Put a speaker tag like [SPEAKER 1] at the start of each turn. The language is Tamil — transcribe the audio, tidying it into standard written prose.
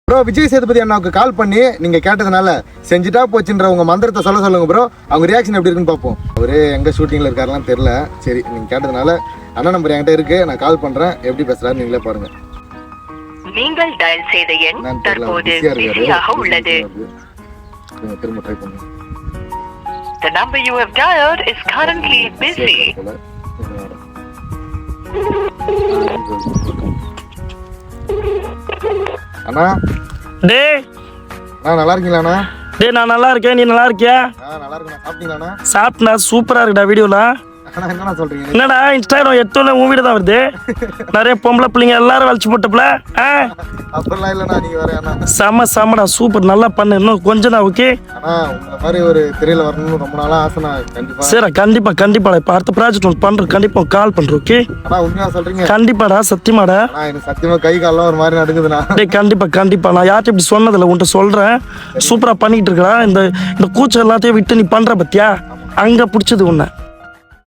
[SPEAKER 1] ப்ரோ விஜய் சேதுபதி அண்ணாவுக்கு கால் பண்ணி நீங்க கேட்டதுனால செஞ்சுட்டா போச்சுன்ற உங்க மந்திரத்தை சொல்லுங்க ப்ரோ. அவங்க ரியாக்ஷன் எப்படி இருக்குன்னு பார்ப்போம். அவரு எங்க ஷூட்டிங்ல இருக்காருலாம் தெரியல. சரி நீங்க கேட்டதுனால அண்ணா நம்பர் என்கிட்ட இருக்கு, நான் கால் பண்றேன். எப்படி பேசுறாரு நீங்களே பாருங்க.
[SPEAKER 2] நீங்கள் டயல் செய்த எண் தற்போது பிஸியாக உள்ளது.
[SPEAKER 1] திரும்ப ட்ரை பண்ணுங்க.
[SPEAKER 2] The number you have dialed is currently busy.
[SPEAKER 1] அண்ணா
[SPEAKER 3] டேய்
[SPEAKER 1] நல்லா இருக்கீங்களா அண்ணா?
[SPEAKER 3] டேய் நான் நல்லா இருக்கேன், நீ நல்லா இருக்கியா?
[SPEAKER 1] நல்லா இருக்கேன். சாப்பிட்டீங்களா?
[SPEAKER 3] சாப்பிட்டா சூப்பரா இருக்குடா வீடியோல.
[SPEAKER 1] என்ன சொல்றீங்க?
[SPEAKER 3] என்னடா இன்ஸ்டாகிராம் எடுத்தோன்னே உன் வீடு தான் வருது. நிறைய பொம்பளை பிள்ளைங்க எல்லாரும் வலிச்சு போட்டப்பல.
[SPEAKER 1] அப்படிலாம் இல்லைண்ணா, நீங்க வேற அண்ணா.
[SPEAKER 3] செம்மடா சூப்பர், நல்லா பண்ணு. இன்னும் கொஞ்சம் தான் ஓகே.
[SPEAKER 1] அண்ணா உங்களை மாதிரி ஒரு திரையில வரணும்னு ரொம்ப நாளா ஆசைண்ணா. கண்டிப்பா
[SPEAKER 3] சரி கண்டிப்பா இப்போ அடுத்த ப்ராஜெக்ட் ஒன்று பண்றேன், கண்டிப்பா கால் பண்றேன் ஓகே.
[SPEAKER 1] அண்ணா உண்மையா சொல்றீங்க?
[SPEAKER 3] கண்டிப்பாடா சத்தியமாடா.
[SPEAKER 1] எனக்கு சத்தியமா கை காலெல்லாம் ஒரு மாதிரி நடுங்குதுண்ணா.
[SPEAKER 3] டேய் கண்டிப்பா நான் யார்கிட்ட இப்படி சொன்னதில்ல, உன்கிட்ட சொல்றேன். சூப்பரா பண்ணிட்டு இருக்கா. இந்த கூச்சம் எல்லாத்தையும் விட்டு நீ பண்ற பத்தியா, அங்க பிடிச்சது உன்னை.